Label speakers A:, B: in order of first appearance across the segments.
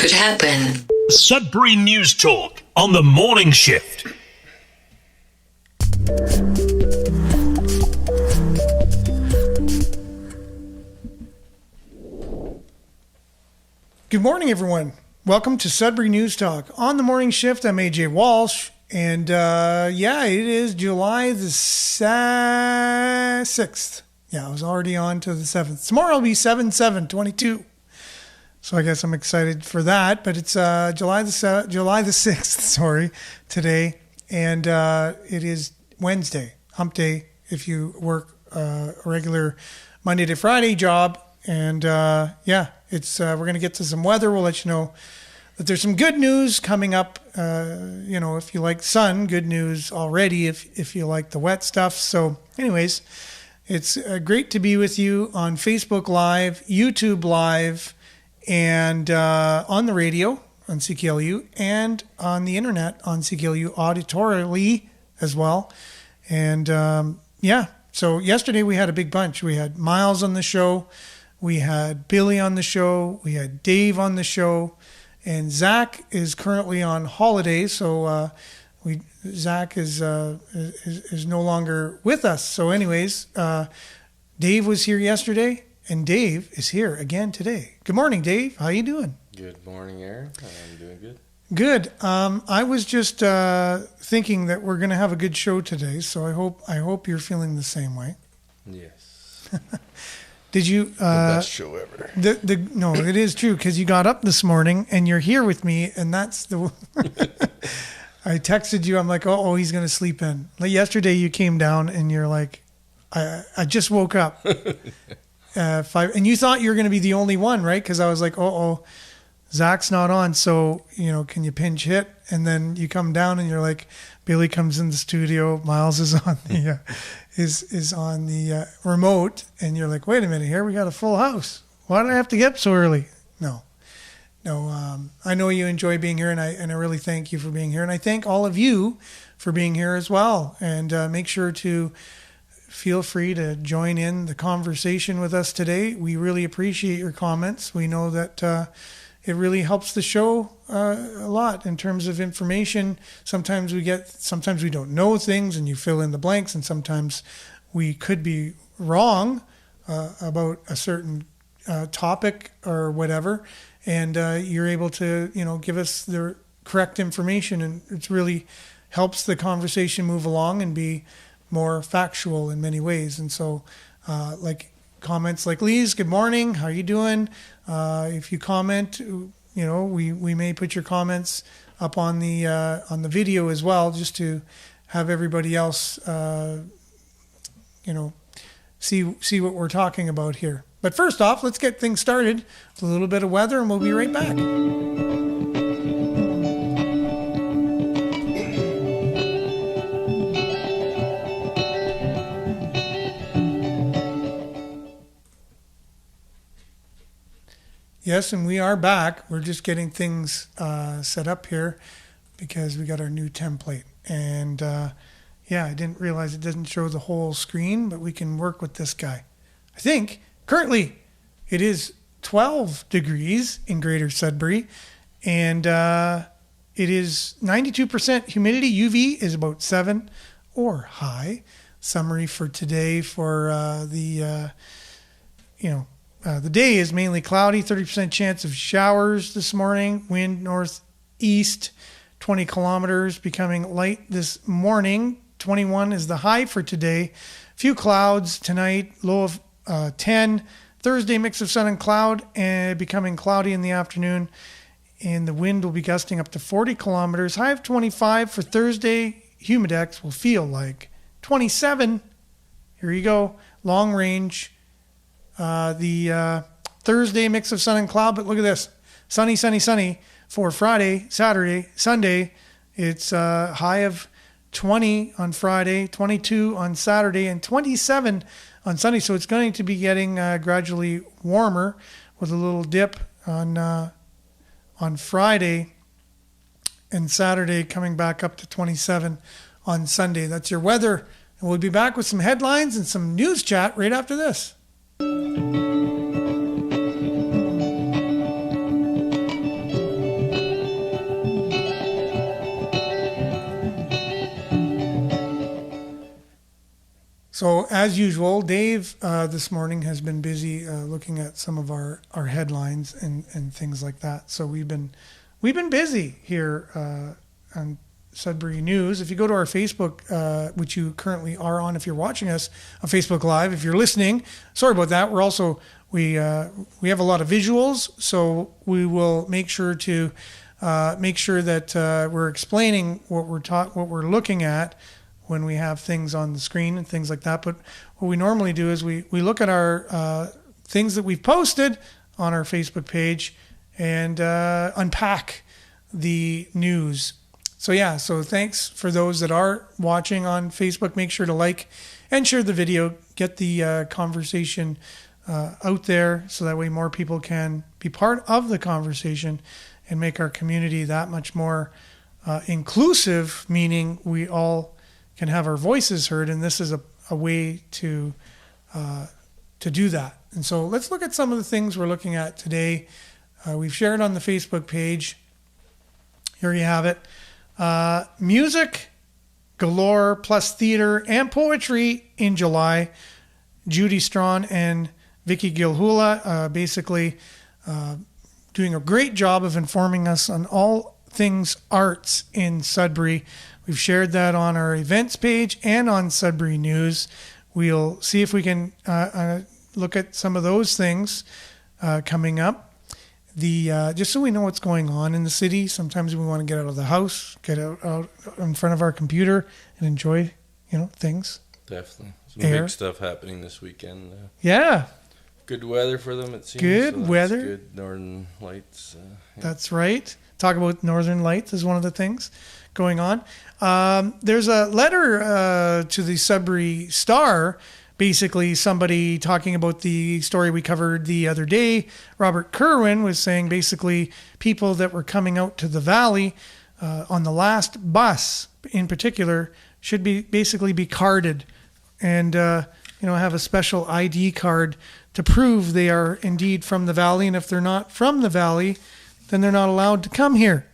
A: could happen.
B: Sudbury News Talk on the morning shift.
C: Good morning, everyone. Welcome to Sudbury News Talk. On the morning shift, I'm AJ Walsh. And it is July the 6th. Yeah, I was already on to the 7th. Tomorrow will be 7/7/22. So I guess I'm excited for that. But it's July the 6th, today. And it is Wednesday, hump day, if you work a regular Monday to Friday job. And it's we're going to get to some weather. We'll let you know that there's some good news coming up. If you like sun, good news already if you like the wet stuff. So anyways, it's great to be with you on Facebook Live, YouTube Live, and on the radio on CKLU, and on the internet on CKLU auditorially as well. And so yesterday we had a big bunch. We had Miles on the show. We had Billy on the show. We had Dave on the show. And Zach is currently on holiday, so Zach is no longer with us. So anyways, Dave was here yesterday, and Dave is here again today. Good morning, Dave. How you doing?
D: Good morning, Aaron. I'm doing good.
C: Good. I was just thinking that we're going to have a good show today, so I hope you're feeling the same way.
D: Yes.
C: Did you?
D: The best show ever.
C: No, it is true, because you got up this morning and you're here with me, and that's the. I texted you. I'm like, oh, he's gonna sleep in. Like yesterday, you came down and you're like, I just woke up. 5, and you thought you were gonna be the only one, right? Because I was like, Zach's not on, so can you pinch hit? And then you come down and you're like, Billy comes in the studio. Miles is on the. Is on the remote, and you're like, wait a minute, here we got a full house. Why did I have to get up so early? No. I know you enjoy being here, and I really thank you for being here, and I thank all of you for being here as well. And make sure to feel free to join in the conversation with us today. We really appreciate your comments. We know that it really helps the show a lot in terms of information. Sometimes we don't know things, and you fill in the blanks, and sometimes we could be wrong about a certain topic or whatever, and you're able to give us the correct information, and it really helps the conversation move along and be more factual in many ways. And so like comments like Lee's, good morning, how are you doing? If you comment, we may put your comments up on the video as well, just to have everybody else, see what we're talking about here. But first off, let's get things started with a little bit of weather, and we'll be right back. Yes, and we are back. We're just getting things set up here because we got our new template. And I didn't realize it doesn't show the whole screen, but we can work with this guy. I think currently it is 12 degrees in Greater Sudbury, and it is 92% humidity. UV is about 7 or high. Summary for today for the day is mainly cloudy, 30% chance of showers this morning. Wind northeast, 20 kilometers, becoming light this morning. 21 is the high for today. Few clouds tonight, low of 10. Thursday, mix of sun and cloud, and becoming cloudy in the afternoon. And the wind will be gusting up to 40 kilometers. High of 25 for Thursday. Humidex will feel like 27. Here you go. Long range. The Thursday mix of sun and cloud, but look at this. Sunny, sunny, sunny for Friday, Saturday, Sunday. It's a high of 20 on Friday, 22 on Saturday, and 27 on Sunday. So it's going to be getting gradually warmer with a little dip on Friday and Saturday, coming back up to 27 on Sunday. That's your weather. And we'll be back with some headlines and some news chat right after this. So as usual, Dave this morning has been busy looking at some of our headlines and things like that. So we've been busy here on Sudbury News. If you go to our Facebook, which you currently are on, if you're watching us on Facebook Live, if you're listening, sorry about that. We're also we have a lot of visuals, so we will make sure to make sure that we're explaining what we're looking at when we have things on the screen and things like that. But what we normally do is we look at our things that we've posted on our Facebook page and unpack the news. So thanks for those that are watching on Facebook. Make sure to like and share the video. Get the conversation out there so that way more people can be part of the conversation and make our community that much more inclusive, meaning we all can have our voices heard, and this is a way to do that. And so let's look at some of the things we're looking at today. We've shared on the Facebook page. Here you have it. Music galore plus theater and poetry in July. Judy Strawn and Vicky Gilhula basically doing a great job of informing us on all things arts in Sudbury. We've shared that on our events page and on Sudbury News. We'll see if we can look at some of those things coming up. Just so we know what's going on in the city. Sometimes we want to get out of the house, get out in front of our computer and enjoy, things.
D: Definitely. Some big stuff happening this weekend.
C: Yeah.
D: Good weather for them, it seems.
C: Good weather.
D: Good Northern Lights. Yeah.
C: That's right. Talk about Northern Lights is one of the things going on. There's a letter to the Sudbury Star, basically somebody talking about the story we covered the other day. Robert Kerwin was saying basically people that were coming out to the valley on the last bus in particular should be carded and have a special ID card to prove they are indeed from the valley. And if they're not from the valley, then they're not allowed to come here,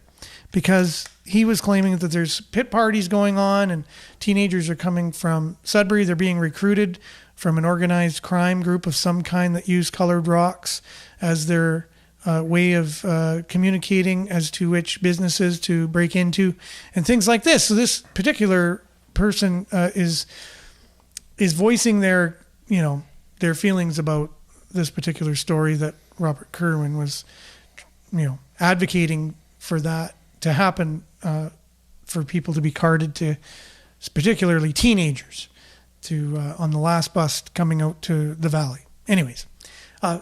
C: because he was claiming that there's pit parties going on and teenagers are coming from Sudbury. They're being recruited from an organized crime group of some kind that use colored rocks as their way of communicating as to which businesses to break into and things like this. So this particular person is voicing their feelings about this particular story that Robert Kerwin was, advocating for that to happen, for people to be carded, to particularly teenagers, to on the last bus coming out to the valley. Anyways,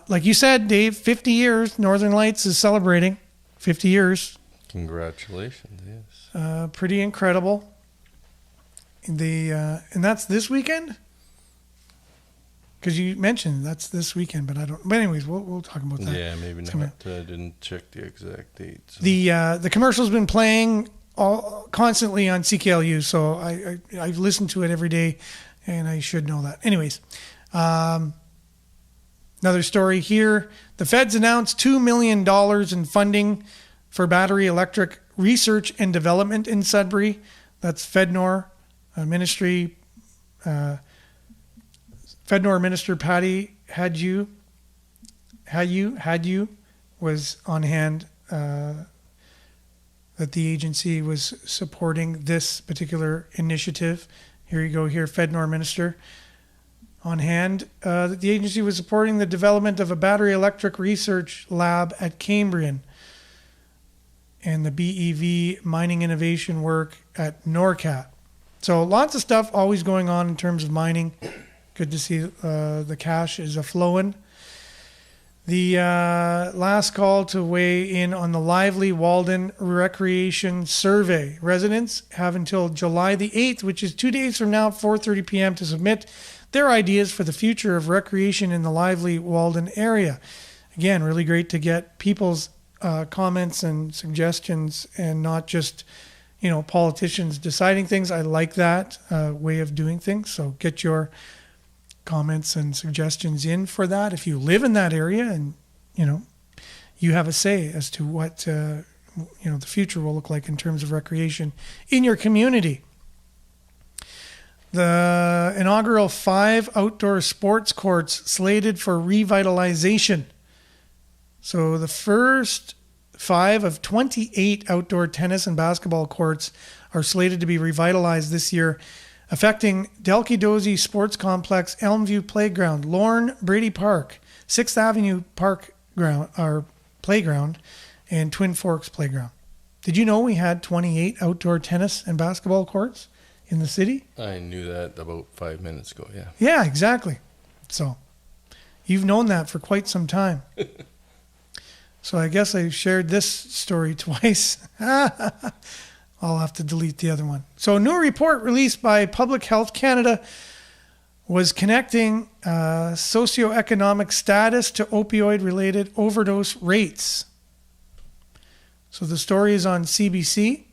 C: like you said, Dave, 50 years, Northern Lights is celebrating 50 years.
D: Congratulations, yes.
C: Pretty incredible. And that's this weekend? Because you mentioned that's this weekend, but I don't. But anyways, we'll talk about that.
D: Yeah, maybe not. I didn't check the exact date. So.
C: The commercial's been playing constantly on CKLU, so I've listened to it every day, and I should know that. Anyways, another story here: the feds announced $2 million in funding for battery electric research and development in Sudbury. That's FedNor Ministry. FedNor Minister Patty Hadju was on hand, that the agency was supporting this particular initiative. Here you go here, FedNor Minister on hand, that the agency was supporting the development of a battery electric research lab at Cambrian and the BEV mining innovation work at NORCAT. So lots of stuff always going on in terms of mining. Good to see the cash is a-flowing. The last call to weigh in on the Lively Walden Recreation Survey. Residents have until July the 8th, which is 2 days from now, 4:30 p.m. to submit their ideas for the future of recreation in the Lively Walden area. Again, really great to get people's comments and suggestions and not just, politicians deciding things. I like that way of doing things. So get your comments and suggestions in for that. If you live in that area and, you have a say as to what, the future will look like in terms of recreation in your community. The inaugural 5 outdoor sports courts slated for revitalization. So the first 5 of 28 outdoor tennis and basketball courts are slated to be revitalized this year, affecting Delki-Dozy Sports Complex, Elmview Playground, Lorne Brady Park, 6th Avenue Park Playground, and Twin Forks Playground. Did you know we had 28 outdoor tennis and basketball courts in the city?
D: I knew that about 5 minutes ago, yeah.
C: Yeah, exactly. So you've known that for quite some time. So I guess I shared this story twice. I'll have to delete the other one. So a new report released by Public Health Canada was connecting socioeconomic status to opioid-related overdose rates. So the story is on CBC.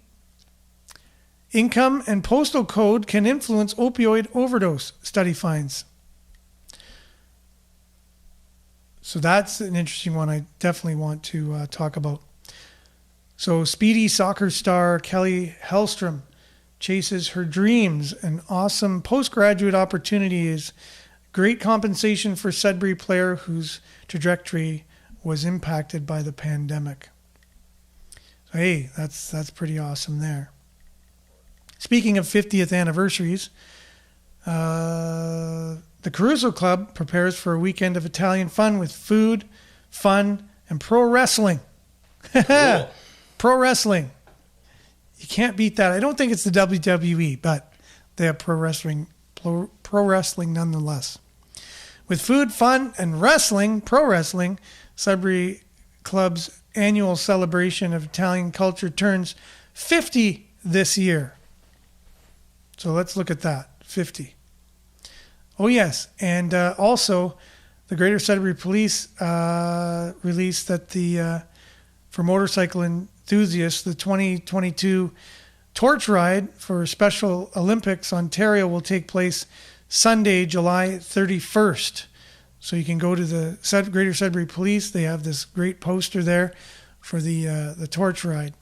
C: Income and postal code can influence opioid overdose, study finds. So that's an interesting one I definitely want to talk about. So speedy soccer star Kelly Hellstrom chases her dreams. An awesome postgraduate opportunity is great compensation for Sudbury player whose trajectory was impacted by the pandemic. So, hey, that's pretty awesome there. Speaking of 50th anniversaries, the Caruso Club prepares for a weekend of Italian fun with food, fun, and pro wrestling.
D: Cool.
C: Pro wrestling. You can't beat that. I don't think it's the WWE, but they have pro wrestling nonetheless. With food, fun, and wrestling, pro wrestling, Sudbury Club's annual celebration of Italian culture turns 50 this year. So let's look at that. 50. Oh, yes. And also, the Greater Sudbury Police released that for motorcycle enthusiasts, the 2022 torch ride for Special Olympics Ontario will take place Sunday, July 31st. So you can go to the Greater Sudbury Police. They have this great poster there for the torch ride.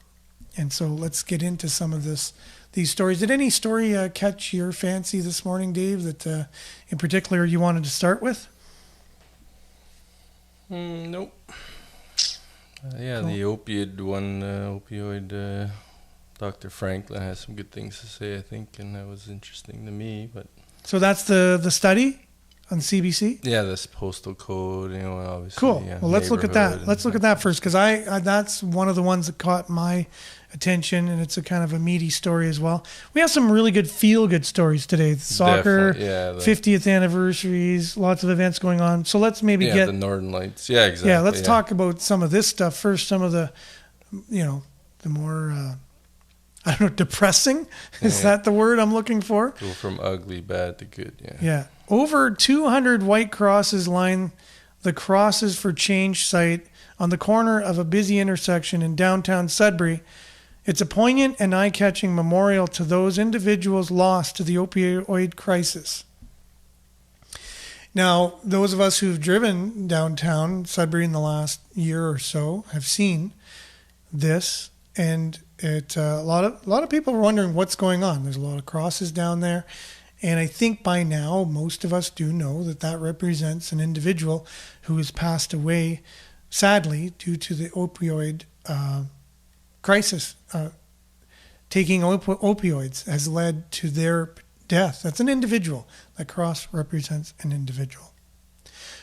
C: And so let's get into some of these stories. Did any story catch your fancy this morning, Dave, that in particular you wanted to start with?
D: Nope. Yeah,
C: Cool.
D: the opioid, Dr. Franklin has some good things to say, I think, and that was interesting to me. But
C: So that's the study on CBC?
D: yeah, this postal code, obviously.
C: Cool.
D: Yeah,
C: Well, let's look at that.
D: neighborhood
C: Let's look at that first, because I that's one of the ones that caught my attention, and it's a kind of a meaty story as well. We have some really good feel-good stories today. Soccer,
D: Definitely, yeah,
C: 50th anniversaries, lots of events going on. So let's maybe
D: the Northern Lights. Yeah, exactly.
C: Yeah, let's talk about some of this stuff first. Some of the, the more, depressing. Is that the word I'm looking for?
D: Go from ugly, bad to good, yeah.
C: Yeah. Over 200 white crosses line the Crosses for Change site on the corner of a busy intersection in downtown Sudbury. It's a poignant and eye-catching memorial to those individuals lost to the opioid crisis. Now, those of us who've driven downtown Sudbury in the last year or so have seen this, and a lot of people are wondering what's going on. There's a lot of crosses down there, and I think by now most of us do know that represents an individual who has passed away, sadly, due to the opioid crisis. Taking opioids has led to their death. That's an individual. That cross represents an individual.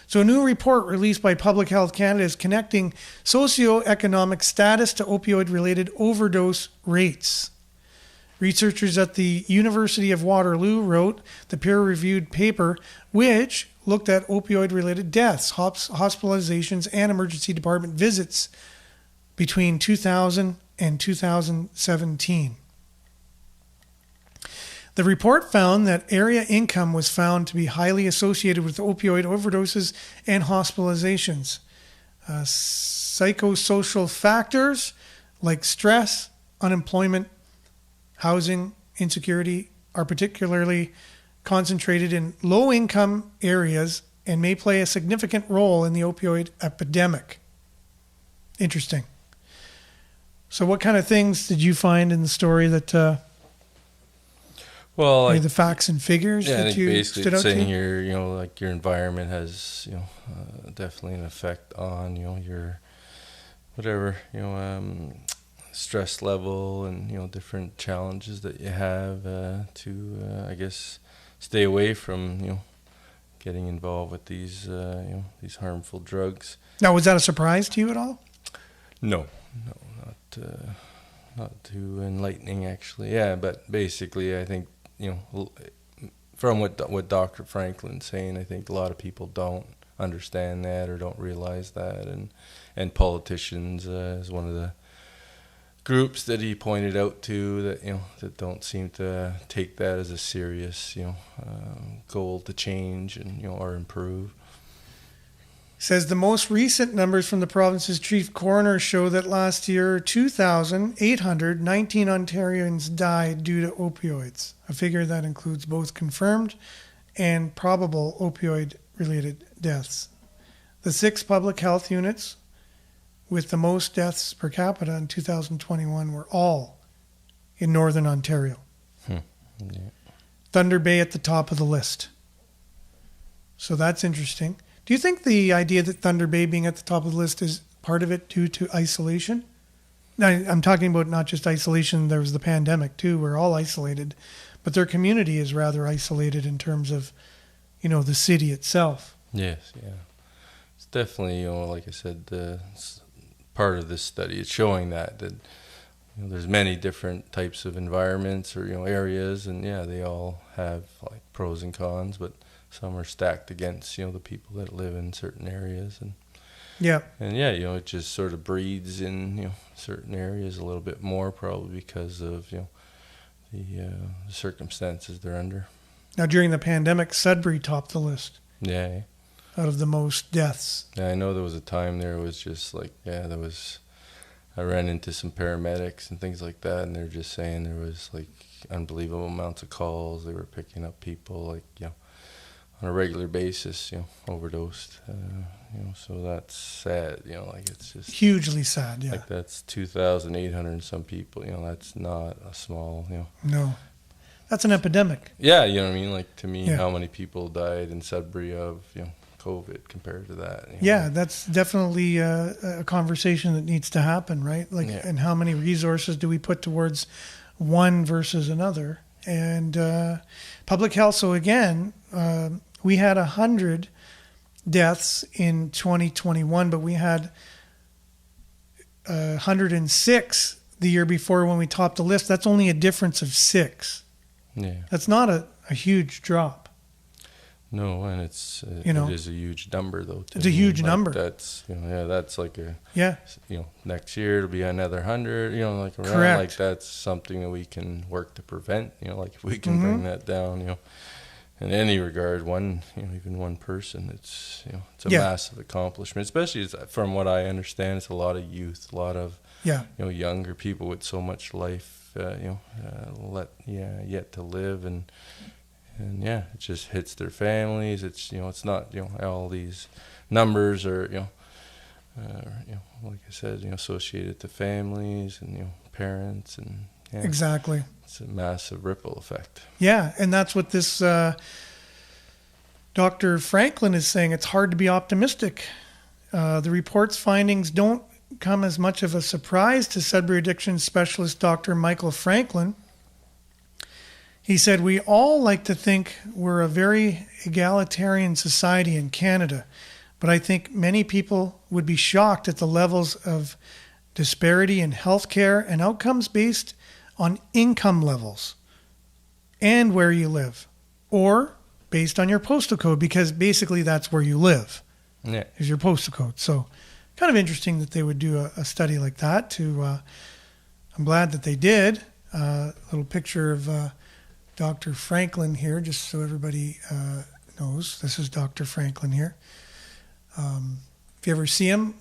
C: So a new report released by Public Health Canada is connecting socioeconomic status to opioid-related overdose rates. Researchers at the University of Waterloo wrote the peer-reviewed paper, which looked at opioid-related deaths, hospitalizations, and emergency department visits between 2000 and 2017. The report found that area income was found to be highly associated with opioid overdoses and hospitalizations. Psychosocial factors like stress, unemployment, housing, insecurity are particularly concentrated in low-income areas and may play a significant role in the opioid epidemic. Interesting. So what kind of things did you find in the story that...
D: Well,
C: Any of the facts and figures
D: yeah, I
C: that
D: think
C: you
D: basically
C: stood
D: it's
C: out to
D: saying
C: you?
D: your, like your environment has, definitely an effect on, your whatever, stress level and, different challenges that you have to, I guess, stay away from, getting involved with these harmful drugs.
C: Now, was that a surprise to you at all?
D: No, not too enlightening actually. Yeah, but basically, I think from what Dr. Franklin's saying, I think a lot of people don't understand that or don't realize that, and politicians is one of the groups that he pointed out to that that don't seem to take that as a serious goal to change and or improve.
C: Says the most recent numbers from the province's chief coroner show that last year 2,819 Ontarians died due to opioids, a figure that includes both confirmed and probable opioid-related deaths. The 6 public health units with the most deaths per capita in 2021 were all in Northern Ontario.
D: Yeah.
C: Thunder Bay at the top of the list. So that's interesting. Do you think the idea that Thunder Bay being at the top of the list is part of it due to isolation? Now, I'm talking about not just isolation. There was the pandemic too. We're all isolated, but their community is rather isolated in terms of, the city itself.
D: Yes, yeah. It's definitely, like I said, part of this study. It's showing that there's many different types of environments or areas, and yeah, they all have like pros and cons, but some are stacked against the people that live in certain areas, and
C: yeah,
D: it just sort of breeds in certain areas a little bit more, probably because of the circumstances they're under.
C: Now, during the pandemic, Sudbury topped the list.
D: Yeah.
C: Out of the most deaths.
D: Yeah, I know there was a time there was just like, I ran into some paramedics and things like that, and they're just saying there was like unbelievable amounts of calls. They were picking up people like, on a regular basis, overdosed. So that's sad, like it's just
C: hugely sad, yeah.
D: Like that's 2,800 and some people, that's not a small,
C: No. That's an epidemic.
D: Yeah, you know what I mean? Like to me,
C: Yeah.
D: how many people died in Sudbury of, COVID compared to that?
C: Yeah, that's definitely a conversation that needs to happen, right? Like, and how many resources do we put towards one versus another? And public health. So again, we had 100 deaths in 2021, but we had 106 the year before when we topped the list. That's only a difference of 6.
D: Yeah.
C: That's not a huge drop.
D: No, and it is a huge number though.
C: It's a huge number.
D: That's that's like next year it'll be another 100. Like around.
C: Correct.
D: Like that's something that we can work to prevent. Like if we can bring that down. In any regard, even one person, it's it's a massive accomplishment. Especially from what I understand, it's a lot of youth, a lot of younger people with so much life, yet to live, and it just hits their families. It's it's not all these numbers are like I said associated to families and parents and
C: exactly.
D: It's a massive ripple effect.
C: Yeah, and that's what this Dr. Franklin is saying. It's hard to be optimistic. The report's findings don't come as much of a surprise to Sudbury addiction specialist Dr. Michael Franklin. He said, "We all like to think we're a very egalitarian society in Canada, but I think many people would be shocked at the levels of disparity in healthcare and outcomes based on income levels and where you live, or based on your postal code, because basically that's where you live, is your postal code." So kind of interesting that they would do a study like that. I'm glad that they did. A little picture of Dr. Franklin here, just so everybody knows. This is Dr. Franklin here. If you ever see him,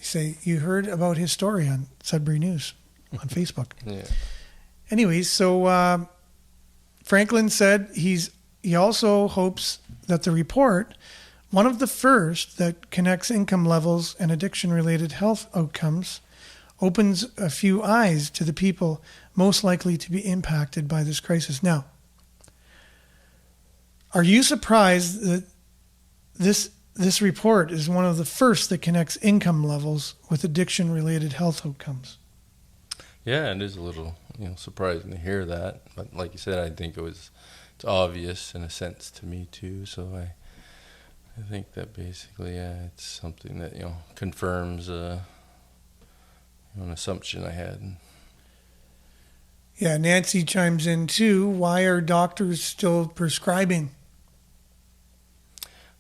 C: say you heard about his story on Sudbury News on Facebook.
D: Yeah.
C: Anyways, so Franklin said he also hopes that the report, one of the first that connects income levels and addiction-related health outcomes opens a few eyes to the people most likely to be impacted by this crisis. Now, are you surprised that this report is one of the first that connects income levels with addiction-related health outcomes?
D: Yeah, it is a little, surprising to hear that. But like you said, I think it's obvious in a sense to me too. So I think that basically, it's something that, confirms an assumption I had.
C: Yeah, Nancy chimes in too. Why are doctors still prescribing?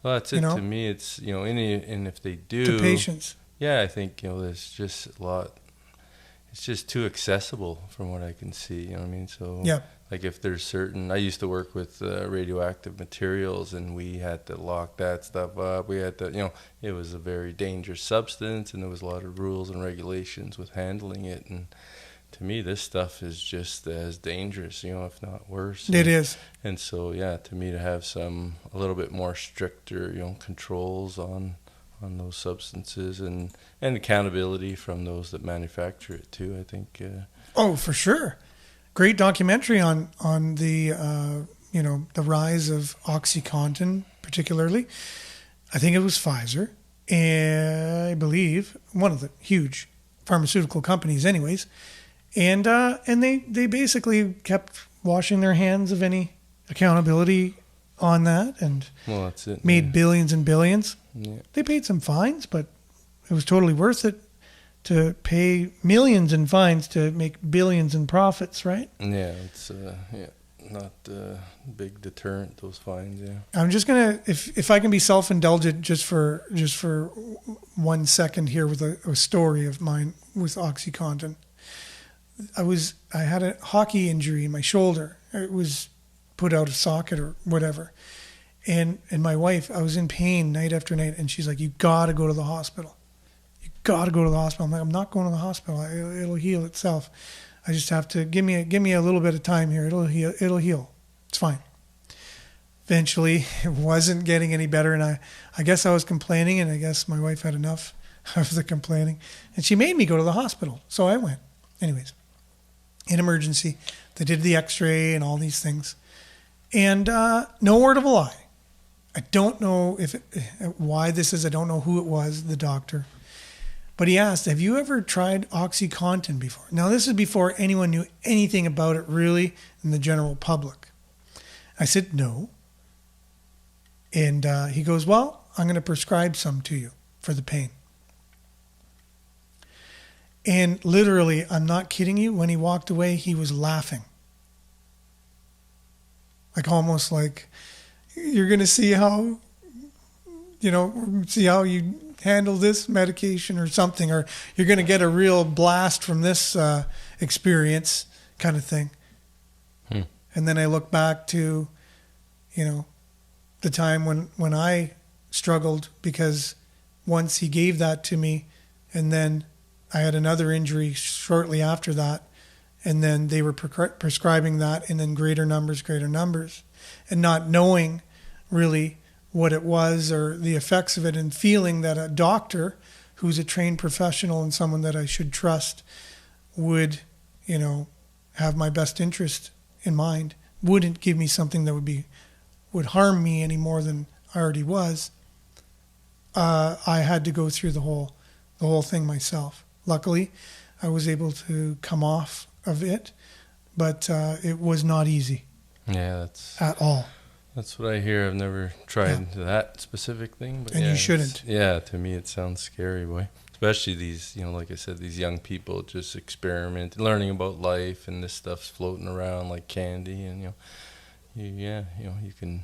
D: Well, that's it. To me, it's, and if they do.
C: To patients.
D: Yeah, I think, there's just a lot. It's just too accessible from what I can see, you know what I mean? So,
C: yeah.
D: Like if there's I used to work with radioactive materials, and we had to lock that stuff up. We had to, it was a very dangerous substance, and there was a lot of rules and regulations with handling it. And to me, this stuff is just as dangerous, if not worse.
C: It is.
D: And so, yeah, to me, to have a little bit more stricter, controls on those substances and accountability from those that manufacture it too, I think.
C: Oh, for sure. Great documentary on the the rise of OxyContin, particularly. I think it was Pfizer, and I believe one of the huge pharmaceutical companies, anyways. And they basically kept washing their hands of any accountability on that, and
D: that's it,
C: made billions and billions.
D: Yeah.
C: They paid some fines, but it was totally worth it to pay millions in fines to make billions in profits, right?
D: Yeah, it's not a big deterrent, those fines. Yeah.
C: I'm just gonna, if I can be self-indulgent just for 1 second here with a story of mine with OxyContin. I had a hockey injury in my shoulder. It was put out of socket or whatever. And my wife, I was in pain night after night, and she's like, "You gotta go to the hospital. You gotta go to the hospital." I'm like, "I'm not going to the hospital. It'll heal itself. I just have to give me a little bit of time here. It'll heal. It'll heal. It's fine." Eventually, it wasn't getting any better, and I guess I was complaining, and I guess my wife had enough of the complaining, and she made me go to the hospital. So I went. Anyways, in emergency, they did the X-ray and all these things, and no word of a lie. I don't know why this is. I don't know who it was, the doctor. But he asked, "Have you ever tried OxyContin before?" Now, this is before anyone knew anything about it really in the general public. I said, "No." And he goes, "Well, I'm going to prescribe some to you for the pain." And literally, I'm not kidding you, when he walked away, he was laughing. Like almost like, "You're going to see how you handle this medication or something, or you're going to get a real blast from this experience," kind of thing. And then I look back to, the time when I struggled, because once he gave that to me, and then I had another injury shortly after that, and then they were prescribing that, and then greater numbers, and not knowing really what it was or the effects of it, and feeling that a doctor who's a trained professional and someone that I should trust would, have my best interest in mind, wouldn't give me something that would harm me any more than I already was. I had to go through the whole thing myself. Luckily, I was able to come off of it, but it was not easy.
D: Yeah,
C: at all.
D: That's what I hear. I've never tried that specific thing, but
C: and you shouldn't.
D: Yeah, to me it sounds scary, boy. Especially these, like I said, these young people just experiment, learning about life, and this stuff's floating around like candy, and you can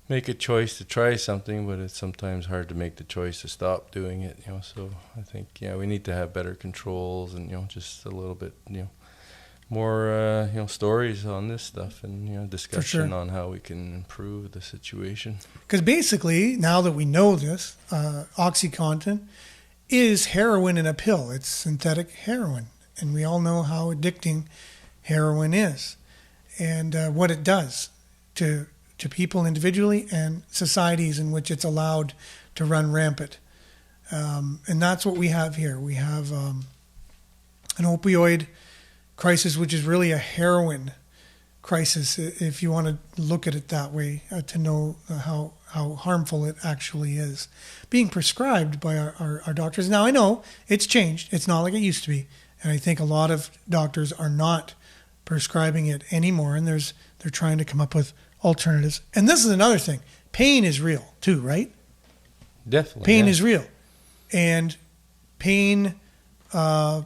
D: make a choice to try something, but it's sometimes hard to make the choice to stop doing it. So I think we need to have better controls, and just a little bit more stories on this stuff, and discussion on how we can improve the situation.
C: Because basically, now that we know this, OxyContin is heroin in a pill. It's synthetic heroin, and we all know how addicting heroin is, and what it does to people individually and societies in which it's allowed to run rampant. And that's what we have here. We have an opioid crisis, which is really a heroin crisis, if you want to look at it that way, to know how harmful it actually is. Being prescribed by our doctors. Now, I know it's changed. It's not like it used to be. And I think a lot of doctors are not prescribing it anymore, and they're trying to come up with alternatives. And this is another thing. Pain is real too, right?
D: Definitely.
C: Pain is real. And pain, what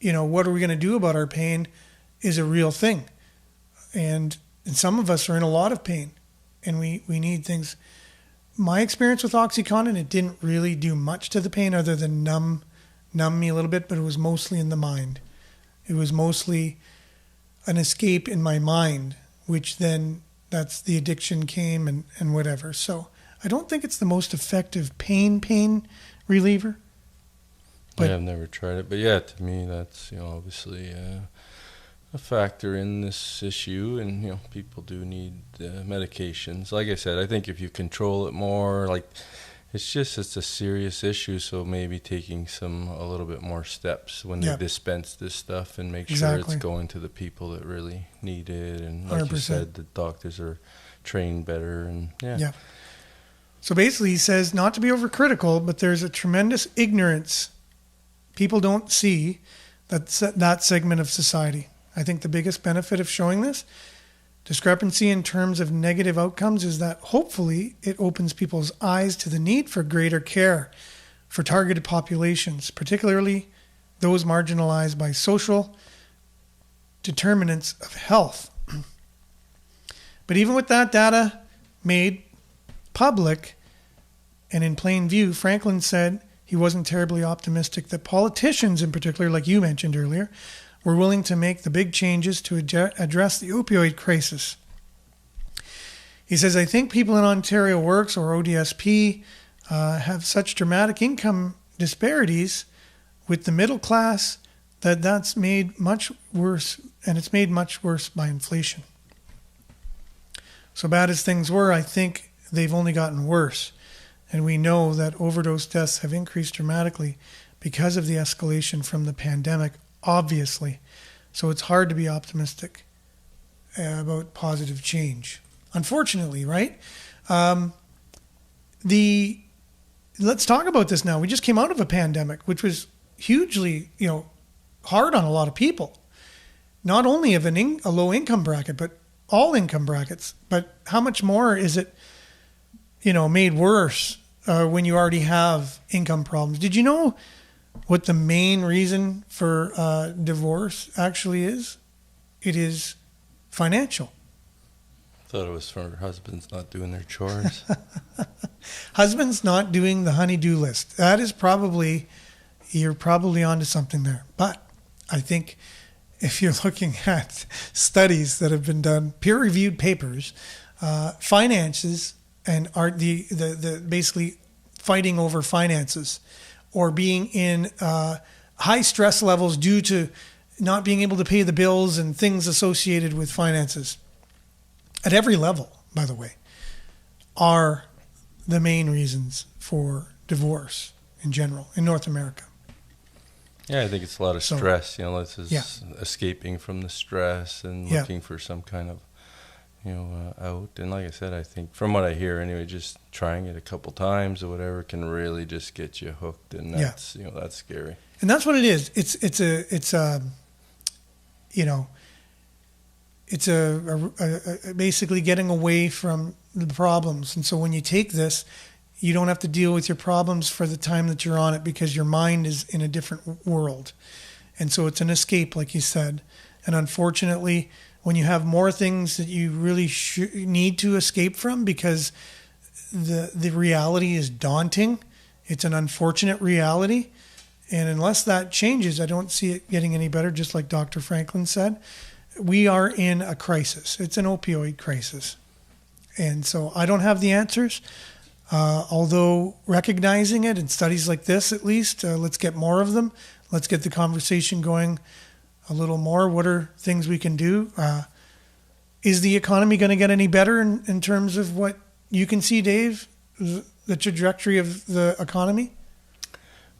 C: are we going to do about our pain is a real thing. And some of us are in a lot of pain, and we need things. My experience with OxyContin, it didn't really do much to the pain other than numb me a little bit, but it was mostly in the mind. It was mostly an escape in my mind, which then that's the addiction came and whatever. So I don't think it's the most effective pain reliever. But
D: I've never tried it, but yeah, to me that's obviously a factor in this issue, and people do need medications. Like I said, I think if you control it more, like it's a serious issue, so maybe taking a little bit more steps when they dispense this stuff and make sure it's going to the people that really need it, and like 100%. You said, the doctors are trained better, and yeah.
C: So basically he says not to be overcritical, but there's a tremendous ignorance. People don't see that segment of society. I think the biggest benefit of showing this discrepancy in terms of negative outcomes is that hopefully it opens people's eyes to the need for greater care for targeted populations, particularly those marginalized by social determinants of health. But even with that data made public and in plain view, Franklin said he wasn't terribly optimistic that politicians in particular, like you mentioned earlier, were willing to make the big changes to address the opioid crisis. He says, I think people in Ontario Works or ODSP have such dramatic income disparities with the middle class that's made much worse, and it's made much worse by inflation. So bad as things were, I think they've only gotten worse. And we know that overdose deaths have increased dramatically because of the escalation from the pandemic, obviously. So it's hard to be optimistic about positive change. Unfortunately, right? Let's talk about this now. We just came out of a pandemic, which was hugely, hard on a lot of people. Not only of a low income bracket, but all income brackets. But how much more is it, made worse when you already have income problems? Did you know what the main reason for divorce actually is? It is financial.
D: I thought it was for husbands not doing their chores.
C: Husbands not doing the honey-do list. That is you're probably onto something there. But I think if you're looking at studies that have been done, peer-reviewed papers, finances and are the basically fighting over finances or being in high stress levels due to not being able to pay the bills and things associated with finances at every level, by the way, are the main reasons for divorce in general in North America.
D: Yeah, I think it's a lot of stress. This is escaping from the stress and looking for some kind of, out. And like I said, I think from what I hear anyway, just trying it a couple times or whatever can really just get you hooked. And that's, that's scary. And
C: that's what it is. It's basically getting away from the problems. And so when you take this, you don't have to deal with your problems for the time that you're on it because your mind is in a different world. And so it's an escape, like you said. And unfortunately, when you have more things that you really need to escape from because the reality is daunting, it's an unfortunate reality. And unless that changes, I don't see it getting any better, just like Dr. Franklin said. We are in a crisis. It's an opioid crisis. And so I don't have the answers. Although recognizing it in studies like this, at least, let's get more of them. Let's get the conversation going a little more. What are things we can do? Is the economy going to get any better in terms of what you can see, Dave? The trajectory of the economy?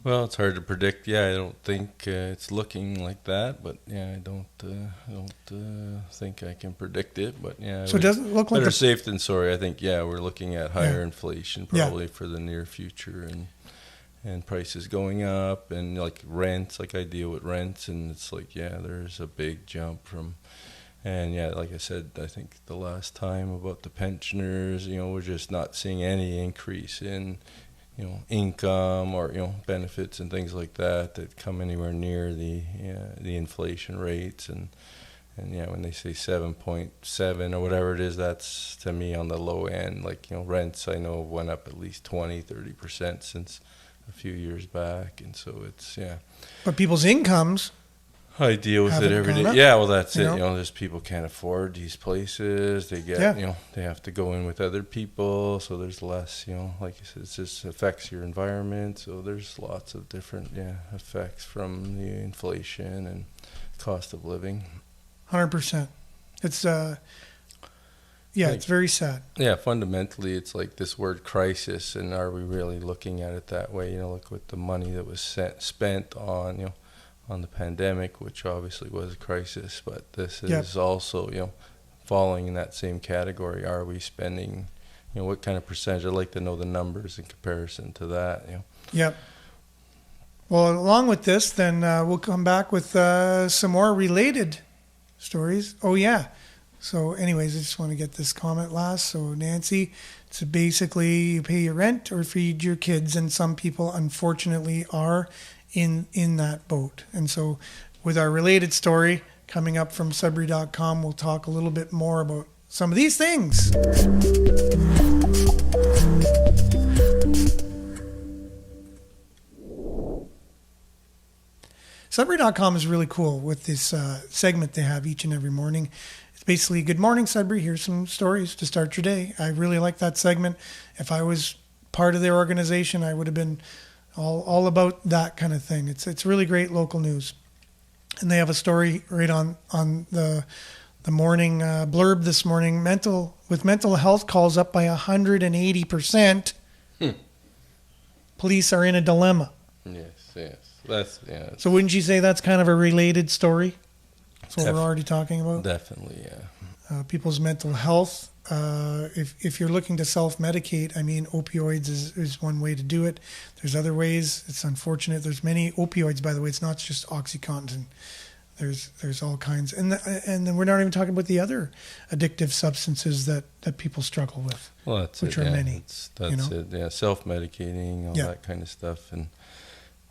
D: Well, it's hard to predict. Yeah, I don't think it's looking like that, but yeah, I don't think I can predict it. But yeah,
C: So it doesn't look like
D: better safe than sorry. I think we're looking at higher inflation probably for the near future, and prices going up, and like rents. Like I deal with rents, and it's like there's a big jump from. And like I said, I think the last time about the pensioners, we're just not seeing any increase in income or benefits and things like that come anywhere near the inflation rates. And when they say 7.7 or whatever it is, that's to me on the low end. Like rents I know went up at least 20-30% since a few years back, and so it's
C: But people's incomes.
D: I deal with it every day. Yeah, well, that's it. There's people can't afford these places. They get, they have to go in with other people. So there's less, like you said, it just affects your environment. So there's lots of different, effects from the inflation and cost of living.
C: 100%. It's, it's very sad. Yeah,
D: fundamentally, it's like this word crisis. And are we really looking at it that way? Look with the money that was spent on the pandemic, which obviously was a crisis, but this is also, falling in that same category. Are we spending, what kind of percentage? I'd like to know the numbers in comparison to that,
C: Yep. Well, along with this, then we'll come back with some more related stories. Oh, yeah. So anyways, I just want to get this comment last. So Nancy, so basically you pay your rent or feed your kids, and some people unfortunately are in that boat. And so with our related story coming up from Sudbury.com, we'll talk a little bit more about some of these things. Sudbury.com is really cool with this segment they have each and every morning. It's basically, good morning, Sudbury. Here's some stories to start your day. I really like that segment. If I was part of their organization, I would have been all about that kind of thing. It's really great local news. And they have a story right on the morning blurb this morning. Mental health calls up by 180%. Police are in a dilemma.
D: Yes.
C: So wouldn't you say that's kind of a related story? That's what we're already talking about?
D: Definitely, yeah.
C: People's mental health. If you're looking to self-medicate, I mean, opioids is one way to do it. There's other ways. It's unfortunate. There's many opioids, by the way. It's not just OxyContin. There's all kinds. And then we're not even talking about the other addictive substances that people struggle with.
D: Well, that's
C: which
D: it,
C: are many.
D: That's it. Yeah, self-medicating, all that kind of stuff. And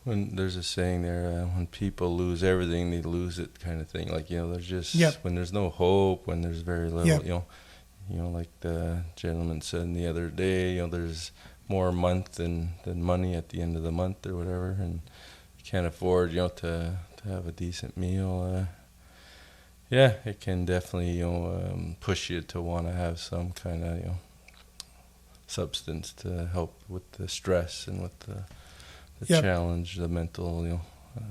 D: when there's a saying there, when people lose everything, they lose it, kind of thing. Like there's just when there's no hope, when there's very little, like the gentleman said the other day, there's more month than money at the end of the month or whatever, and you can't afford, to have a decent meal. It can definitely, push you to want to have some kind of, substance to help with the stress and with the challenge, the mental,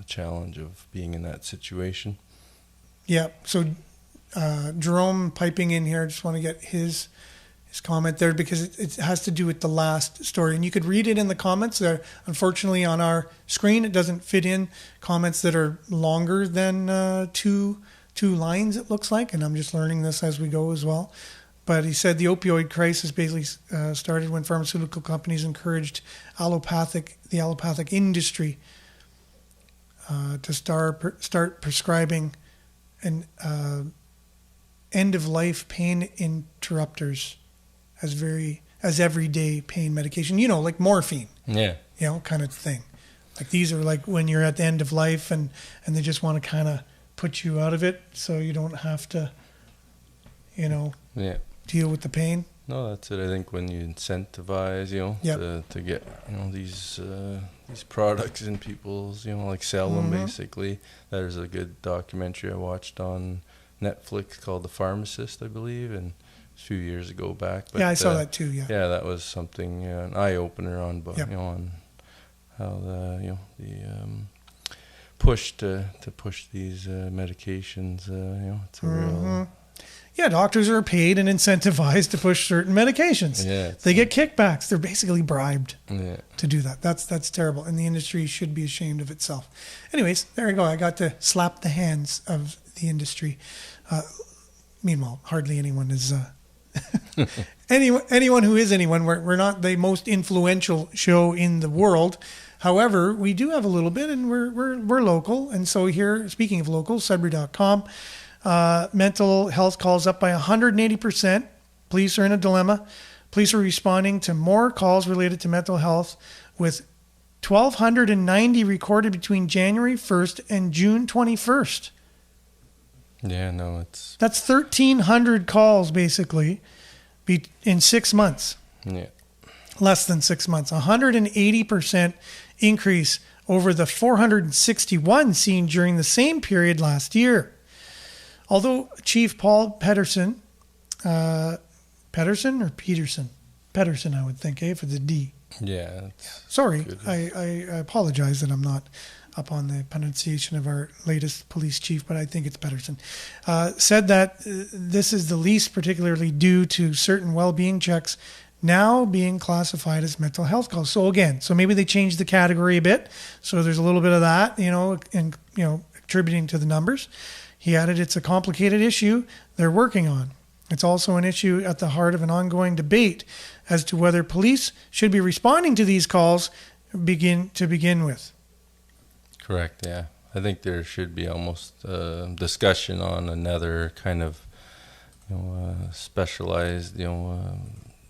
D: challenge of being in that situation.
C: Yeah. So Jerome piping in here, I just want to get his comment there because it has to do with the last story. And you could read it in the comments. Unfortunately, on our screen, it doesn't fit in comments that are longer than two lines, it looks like. And I'm just learning this as we go as well. But he said the opioid crisis basically started when pharmaceutical companies encouraged the allopathic industry to start prescribing an end-of-life pain interrupters as everyday pain medication. Like morphine. Yeah. Kind of thing. Like these are like when you're at the end of life and they just want to kind of put you out of it so you don't have to, deal with the pain.
D: No, that's it. I think when you incentivize, to get, these products in people's, like sell them basically. There's a good documentary I watched on Netflix called The Pharmacist, I believe, and a few years ago back. But,
C: I saw that too. Yeah.
D: Yeah, that was something an eye opener on, on how the push to push these medications. It's a real
C: Yeah, doctors are paid and incentivized to push certain medications.
D: Yeah,
C: they get kickbacks. They're basically bribed
D: Yeah.
C: to do that. That's terrible. And the industry should be ashamed of itself. Anyways, there you go. I got to slap the hands of the industry. Meanwhile, hardly anyone is... anyone who is anyone. We're not the most influential show in the world. However, we do have a little bit, and we're local. And so here, speaking of local, Sudbury.com, mental health calls up by 180%. Police are in a dilemma. Police are responding to more calls related to mental health, with 1,290 recorded between January 1st and June 21st.
D: Yeah, no,
C: That's 1,300 calls, basically, in 6 months.
D: Yeah.
C: Less than 6 months. 180% increase over the 461 seen during the same period last year. Although Chief Paul Pedersen, Pedersen or Peterson? Pedersen, I would think, for the D.
D: Yeah.
C: Sorry, I apologize that I'm not up on the pronunciation of our latest police chief, but I think it's Pedersen, said that this is the least particularly due to certain well-being checks now being classified as mental health calls. So again, maybe they changed the category a bit. So there's a little bit of that, and attributing to the numbers. He added, it's a complicated issue they're working on. It's also an issue at the heart of an ongoing debate as to whether police should be responding to these calls begin with.
D: Correct, yeah. I think there should be almost a discussion on another kind of, specialized,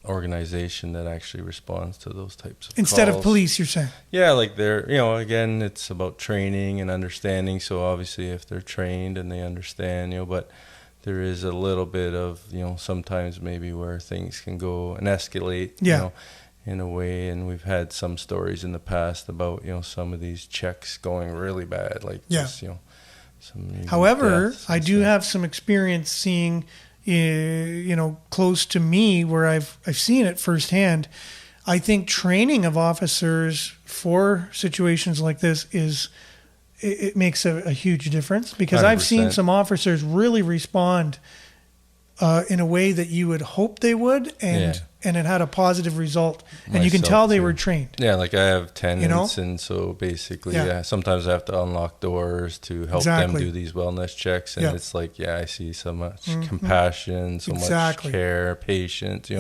D: organization that actually responds to those types of
C: Instead
D: calls.
C: of police, you're saying?
D: Yeah, like they're, again, it's about training and understanding. So obviously if they're trained and they understand, but there is a little bit of, sometimes maybe where things can go and escalate, in a way. And we've had some stories in the past about, some of these checks going really bad, like just, some
C: However, I do
D: stuff.
C: have some experience seeing, close to me where I've seen it firsthand. I think training of officers for situations like this it makes a huge difference, because 100%. I've seen some officers really respond in a way that you would hope they would, and it had a positive result, and you can tell they were trained.
D: Yeah, like I have tenants, and so basically, sometimes I have to unlock doors to help them do these wellness checks, and it's like, I see so much compassion, so much care, patience,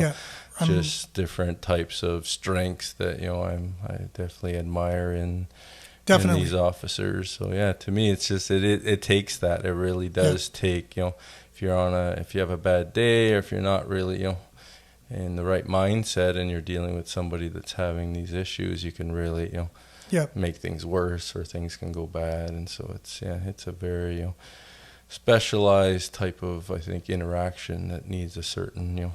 D: just different types of strengths that I definitely admire in these officers. So to me, it's just it takes that. It really does take if you have a bad day, or if you're not really in the right mindset and you're dealing with somebody that's having these issues, you can really make things worse, or things can go bad. And so it's a very specialized type of, I think, interaction that needs a certain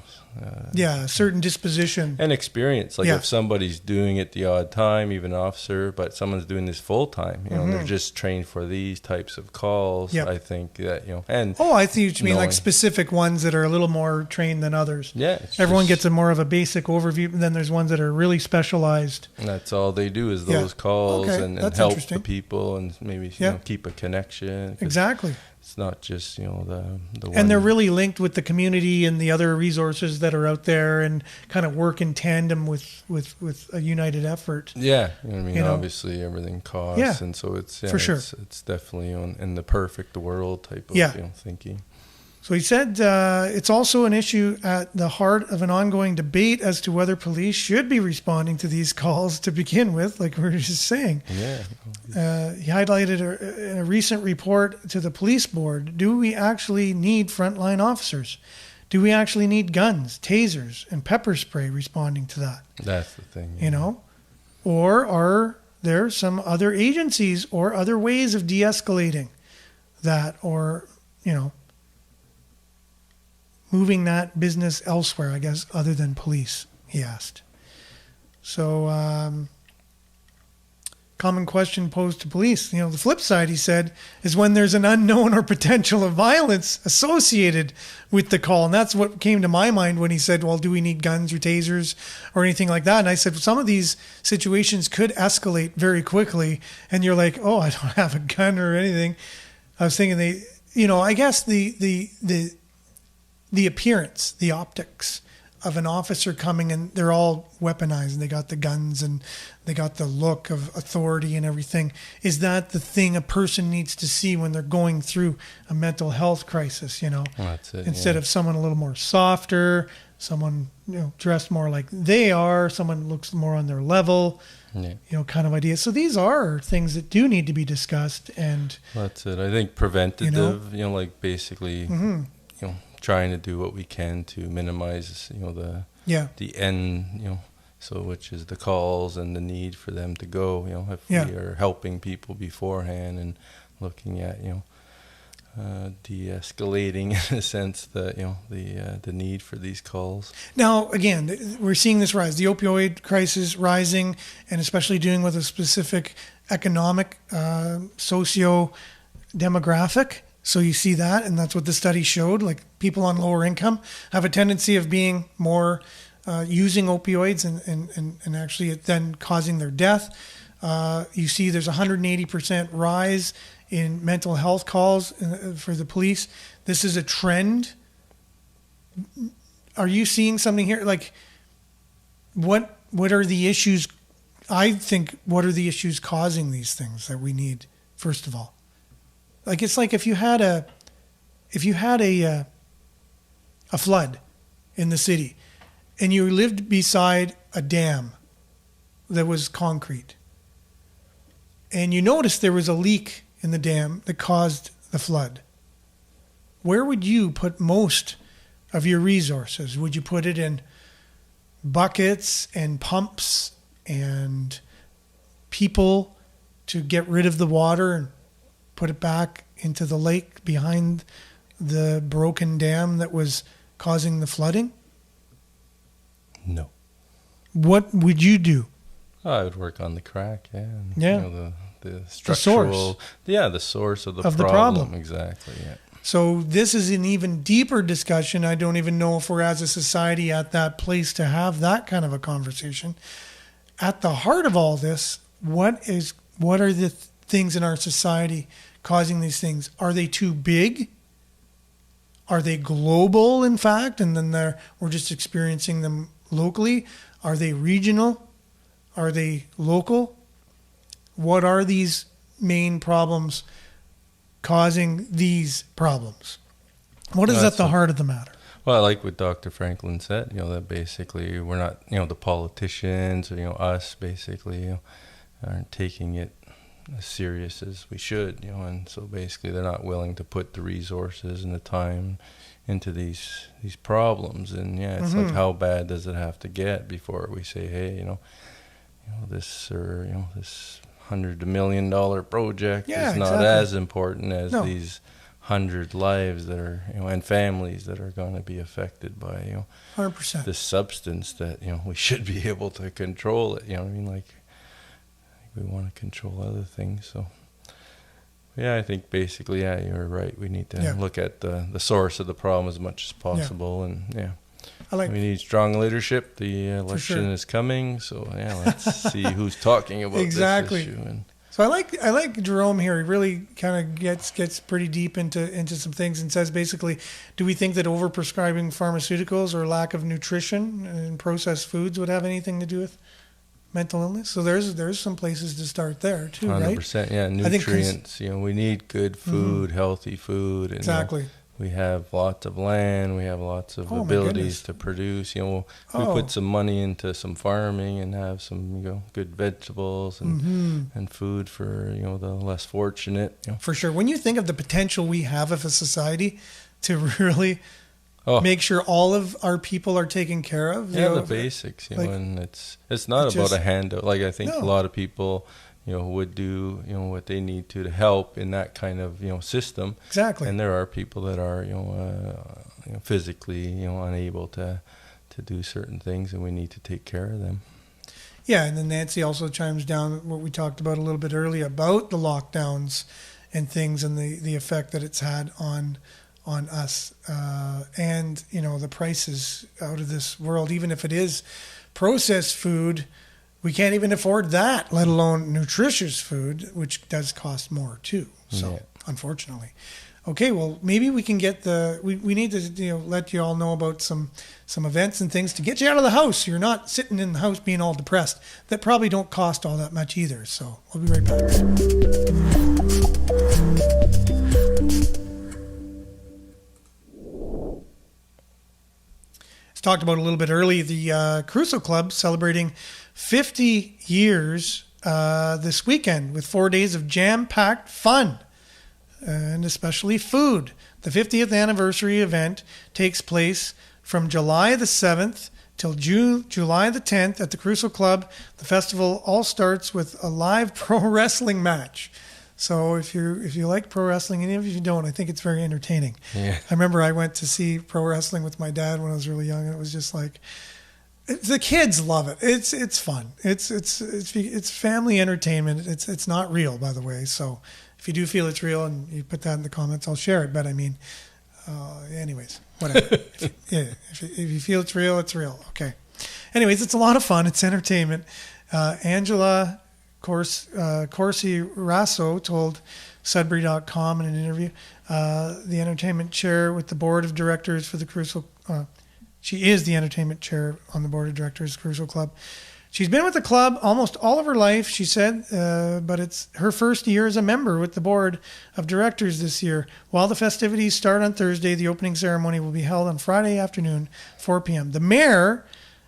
C: a certain disposition
D: and experience. Like if somebody's doing it the odd time, even an officer, but someone's doing this full time, they're just trained for these types of calls. I think that and
C: I think you mean like specific ones that are a little more trained than others. Everyone gets a more of a basic overview, and then there's ones that are really specialized,
D: and that's all they do is those calls and help the people, and maybe keep a connection.
C: Exactly.
D: It's not just the one.
C: And they're really linked with the community and the other resources that are out there, and kind of work in tandem with a united effort.
D: Obviously everything costs, and so it's
C: for sure.
D: It's definitely in the perfect world type of thinking.
C: So he said it's also an issue at the heart of an ongoing debate as to whether police should be responding to these calls to begin with, like we were just saying. He highlighted in a recent report to the police board, do we actually need frontline officers? Do we actually need guns, tasers, and pepper spray responding to that?
D: That's the thing.
C: Or are there some other agencies or other ways of de-escalating that, or, moving that business elsewhere, I guess, other than police, he asked. So, common question posed to police. The flip side, he said, is when there's an unknown or potential of violence associated with the call. And that's what came to my mind when he said, well, do we need guns or tasers or anything like that? And I said, some of these situations could escalate very quickly. And you're like, oh, I don't have a gun or anything. I was thinking I guess the the appearance, the optics of an officer coming, and they're all weaponized, and they got the guns and they got the look of authority and everything. Is that the thing a person needs to see when they're going through a mental health crisis, you know?
D: Well, that's it,
C: Instead of someone a little more softer, someone, you know, dressed more like they are, someone looks more on their level, you know, kind of idea. So these are things that do need to be discussed. And
D: that's it. I think preventative, you know, like basically, you know, trying to do what we can to minimize, you know, the end, you know, so which is the calls and the need for them to go, you know, if we are helping people beforehand and looking at, you know, de-escalating in a sense that, you know, the need for these calls. Now,
C: again, we're seeing this rise, the opioid crisis rising, and especially dealing with a specific economic, socio-demographic. So you see that, and that's what the study showed. Like people on lower income have a tendency of being more using opioids and actually it then causing their death. You see there's 180% rise in mental health calls for the police. This is a trend. Are you seeing something here? Like what are the issues? I think what are the issues causing these things that we need, first of all? Like it's like if you had a flood in the city and you lived beside a dam that was concrete and you noticed there was a leak in the dam that caused the flood. Where would you put most of your resources? Would you put it in buckets and pumps and people to get rid of the water and put it back into the lake behind the broken dam that was causing the flooding?
D: No.
C: What would you do?
D: I would work on the crack, and,
C: yeah.
D: You know, the structural, the source of the problem. Exactly, yeah.
C: So this is an even deeper discussion. I don't even know if we're as a society at that place to have that kind of a conversation. At the heart of all this, what are the things in our society causing these things? Are they too big? Are they global, in fact, and then we're just experiencing them locally? Are they regional? Are they local? What are these main problems causing these problems? What is at the heart of the matter?
D: Well, I like what Dr. Franklin said, you know, that basically we're not, you know, the politicians or, you know, us basically, you know, aren't taking it as serious as we should, you know, and so basically they're not willing to put the resources and the time into these problems. And it's like, how bad does it have to get before we say, hey, you know, this $100 million project is not as important as these 100 lives that are, you know, and families that are going to be affected by, you know,
C: 100%.
D: This substance that, you know, we should be able to control it. You know what I mean? Like we want to control other things. So yeah, I think basically, you're right. We need to look at the source of the problem as much as possible, and we need strong leadership. The election is coming, so let's see who's talking about this issue. And
C: so I like Jerome here. He really kind of gets pretty deep into some things and says basically, do we think that overprescribing pharmaceuticals or lack of nutrition and processed foods would have anything to do with mental illness? So there's some places to start there too, 100%, right?
D: 100%, yeah. Nutrients. You know, we need good food, healthy food. And,
C: exactly.
D: You know, we have lots of land. We have lots of abilities to produce. You know, we put some money into some farming and have some, you know, good vegetables and food for, you know, the less fortunate. You know.
C: For sure. When you think of the potential we have as a society to really make sure all of our people are taken care of.
D: Yeah, the basics, you know, and it's not about a handout. Like I think a lot of people, you know, would do, you know, what they need to help in that kind of, you know, system.
C: Exactly.
D: And there are people that are, you know, physically, you know, unable to do certain things, and we need to take care of them.
C: Yeah, and then Nancy also chimes down what we talked about a little bit earlier about the lockdowns and things and the effect that it's had on us, and, you know, the prices out of this world. Even if it is processed food, we can't even afford that, let alone nutritious food, which does cost more too. So unfortunately. Okay, well, maybe we can get we need to let you all know about some events and things to get you out of the house. You're not sitting in the house being all depressed. That probably don't cost all that much either. So we'll be right back. As talked about a little bit early, the Caruso Club celebrating 50 years this weekend with 4 days of jam-packed fun. And especially food. The 50th anniversary event takes place from July the 7th till July the 10th at the Caruso Club. The festival all starts with a live pro wrestling match. So if you like pro wrestling, and even if you don't, I think it's very entertaining.
D: Yeah.
C: I remember I went to see pro wrestling with my dad when I was really young, and it was just like, the kids love it. It's fun. It's family entertainment. It's not real, by the way. So if you do feel it's real and you put that in the comments, I'll share it. But I mean, anyways, whatever. If you feel it's real, it's real. Okay. Anyways, it's a lot of fun. It's entertainment. Angela Corsi Rasso told Sudbury.com in an interview, the entertainment chair with the board of directors for the Caruso. She is the entertainment chair on the board of directors of the Caruso Club. She's been with the club almost all of her life, she said, but it's her first year as a member with the board of directors this year. While the festivities start on Thursday, the opening ceremony will be held on Friday afternoon, 4 p.m. The mayor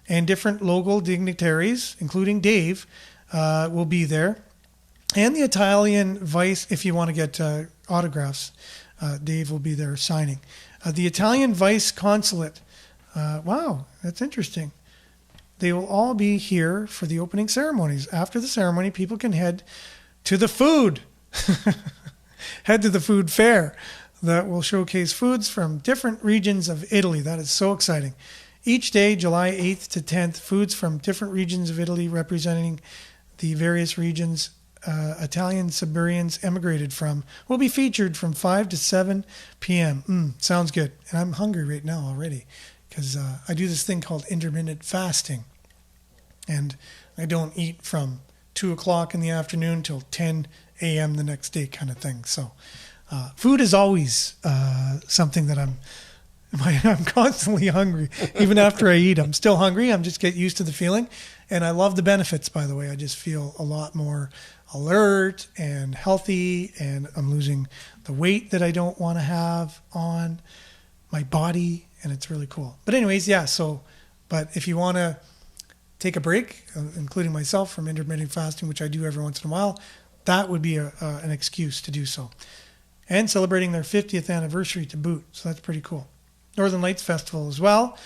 C: and different local dignitaries, including Dave, will be there. And the Italian vice, if you want to get autographs, Dave will be there signing. The Italian vice consulate. Wow, that's interesting. They will all be here for the opening ceremonies. After the ceremony, people can head to the food. Head to the food fair that will showcase foods from different regions of Italy. That is so exciting. Each day, July 8th to 10th, foods from different regions of Italy representing the various regions Italian Siberians emigrated from will be featured from 5 to 7 p.m. Sounds good. And I'm hungry right now already because I do this thing called intermittent fasting. And I don't eat from 2 o'clock in the afternoon till 10 a.m. the next day kind of thing. So food is always something that I'm constantly hungry. Even after I eat, I'm still hungry. I'm just get used to the feeling. And I love the benefits, by the way. I just feel a lot more alert and healthy, and I'm losing the weight that I don't want to have on my body, and it's really cool. But anyways, yeah, but if you want to take a break, including myself, from intermittent fasting, which I do every once in a while, that would be an excuse to do so. And celebrating their 50th anniversary to boot, so that's pretty cool. Northern Lights Festival as well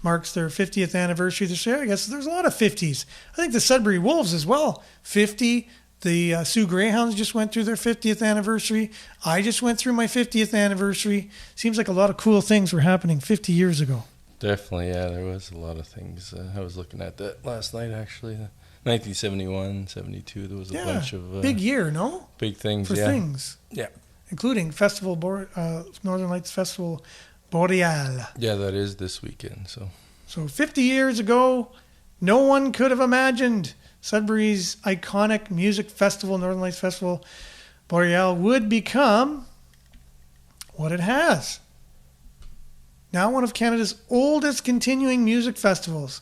C: marks their 50th anniversary this year. I guess there's a lot of 50s. I think the Sudbury Wolves as well, 50. The Sioux Greyhounds just went through their 50th anniversary. I just went through my 50th anniversary. Seems like a lot of cool things were happening 50 years ago.
D: Definitely, yeah, there was a lot of things. I was looking at that last night, actually. 1971, 72, there was a bunch of...
C: big year, no?
D: Big things,
C: for things.
D: Yeah.
C: Including Northern Lights Festival Boreal.
D: Yeah, that is this weekend, so...
C: So 50 years ago, no one could have imagined Sudbury's iconic music festival, Northern Lights Festival Boreal, would become what it has. Now one of Canada's oldest continuing music festivals.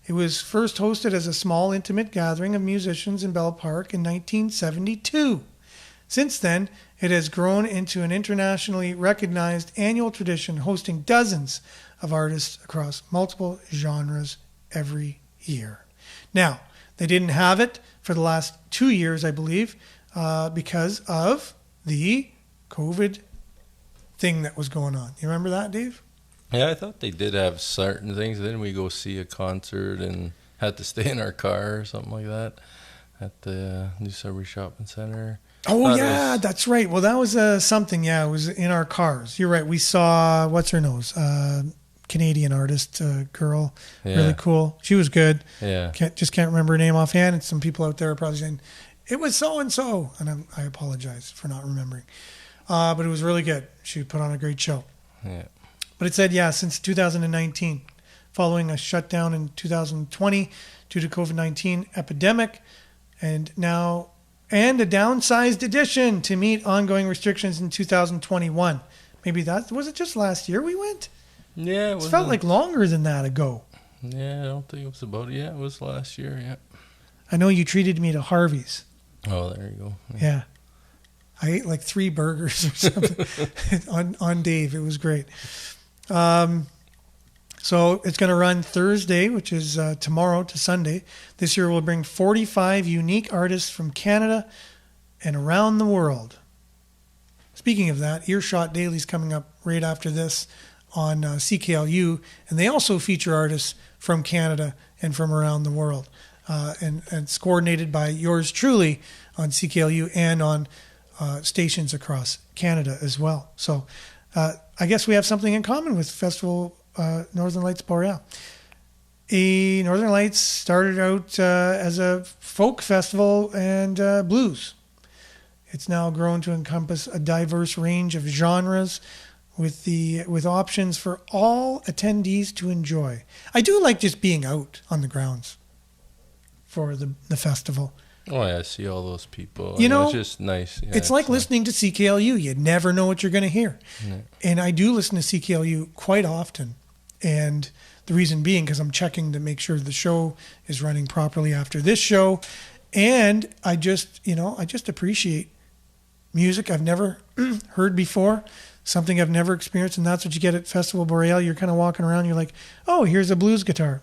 C: It was first hosted as a small, intimate gathering of musicians in Bell Park in 1972. Since then, it has grown into an internationally recognized annual tradition, hosting dozens of artists across multiple genres every year. Now, they didn't have it for the last 2 years, I believe, because of the COVID thing that was going on. You remember that, Dave?
D: Yeah, I thought they did have certain things. Then we go see a concert and had to stay in our car or something like that at the New Sudbury Shopping Center.
C: Oh, yeah, that's right. Well, that was something. Yeah, it was in our cars. You're right. We saw, what's her nose? Canadian artist, girl. Yeah. Really cool. She was good.
D: Yeah.
C: Just can't remember her name offhand. And some people out there are probably saying, it was so-and-so. And I apologize for not remembering. But it was really good. She put on a great show.
D: Yeah.
C: But it said, since 2019, following a shutdown in 2020 due to COVID-19 epidemic, and now and a downsized edition to meet ongoing restrictions in 2021. Maybe was it just last year we went?
D: Yeah,
C: It felt like longer than that ago.
D: Yeah, I don't think it was it was last year. Yeah.
C: I know you treated me to Harvey's.
D: Oh, there you go.
C: Yeah. I ate like 3 burgers or something on Dave. It was great. So it's going to run Thursday, which is tomorrow to Sunday. This year we'll bring 45 unique artists from Canada and around the world. Speaking of that, Earshot Daily's coming up right after this on CKLU, and they also feature artists from Canada and from around the world. And it's coordinated by yours truly on CKLU and on stations across Canada as well. So I guess we have something in common with Festival Northern Lights Boreal. Northern Lights started out as a folk festival and blues. It's now grown to encompass a diverse range of genres with options for all attendees to enjoy. I do like just being out on the grounds for the festival.
D: Oh, yeah, I see all those people.
C: You know,
D: it's just nice. Yeah,
C: it's like listening to CKLU. You never know what you're going to hear.
D: Yeah.
C: And I do listen to CKLU quite often. And the reason being because I'm checking to make sure the show is running properly after this show. And I just appreciate music I've never heard before, something I've never experienced. And that's what you get at Festival Boreal. You're kind of walking around. You're like, oh, here's a blues guitar.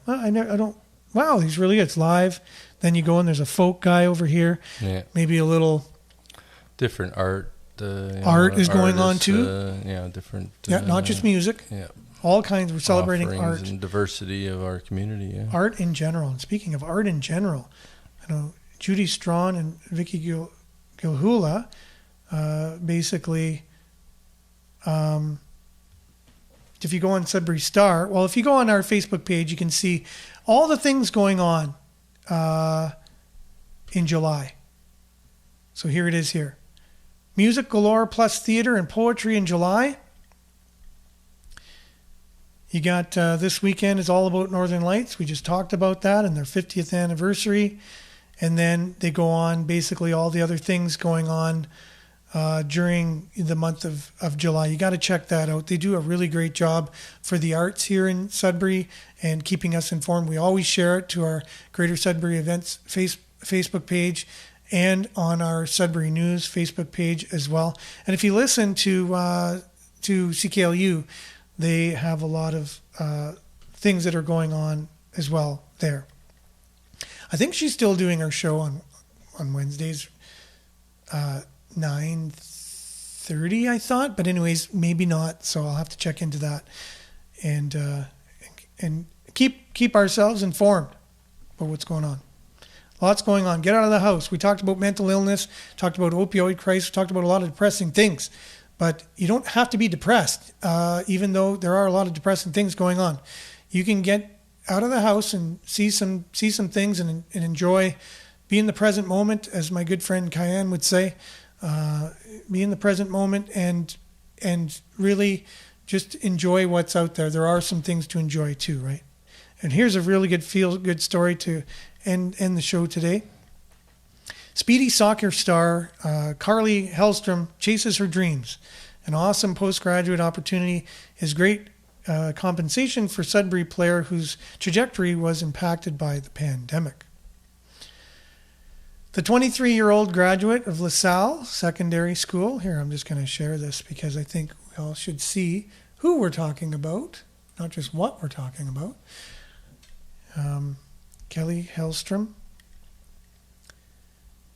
C: Wow, he's really good. It's live. Then you go and there's a folk guy over here.
D: Yeah.
C: Maybe a little
D: different art.
C: Art is going on too.
D: Different.
C: Not just music.
D: Yeah.
C: All kinds. We're celebrating
D: offerings
C: art
D: and diversity of our community. Yeah.
C: Art in general. And speaking of art in general, I know Judy Strawn and Vicky Gilhula basically. If you go on Sudbury Star, if you go on our Facebook page, you can see all the things going on in July. So here it is here. Music galore plus theater and poetry in July. You got this weekend is all about Northern Lights. We just talked about that and their 50th anniversary. And then they go on basically all the other things going on during the month of July. You got to check that out. They do a really great job for the arts here in Sudbury and keeping us informed. We always share it to our Greater Sudbury Events Facebook page and on our Sudbury News Facebook page as well. And if you listen to CKLU, they have a lot of things that are going on as well there. I think she's still doing her show on Wednesdays, 9:30, I thought. But anyways, maybe not. So I'll have to check into that and keep ourselves informed about what's going on. Lots going on. Get out of the house. We talked about mental illness, talked about opioid crisis, talked about a lot of depressing things. But you don't have to be depressed, even though there are a lot of depressing things going on. You can get out of the house and see some things and enjoy, be in the present moment, as my good friend Kyan would say. Be in the present moment and really just enjoy what's out there. There are some things to enjoy too, right? And here's a really good feel-good story to end the show today. Speedy soccer star Carly Hellstrom chases her dreams. An awesome postgraduate opportunity is great compensation for Sudbury player whose trajectory was impacted by the pandemic. The 23-year-old graduate of LaSalle Secondary School, here I'm just going to share this because I think we all should see who we're talking about, not just what we're talking about. Kelly Hellstrom,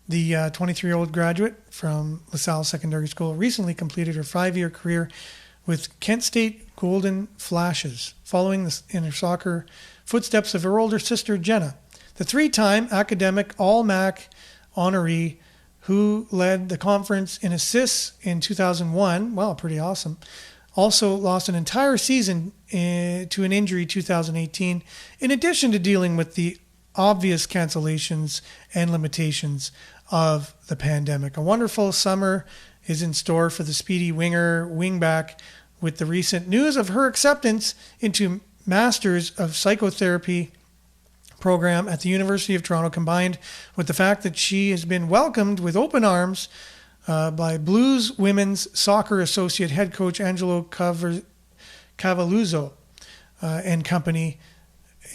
C: the 23-year-old graduate from LaSalle Secondary School, recently completed her 5-year career with Kent State Golden Flashes, following in her soccer footsteps of her older sister, Jenna. The 3-time academic All-MAC honoree who led the conference in assists in 2001, wow, pretty awesome, also lost an entire season to an injury 2018, in addition to dealing with the obvious cancellations and limitations of the pandemic. A wonderful summer is in store for the speedy wingback with the recent news of her acceptance into Masters of Psychotherapy program at the University of Toronto, combined with the fact that she has been welcomed with open arms by Blues Women's Soccer Associate Head Coach Angelo Cavalluzzo and company,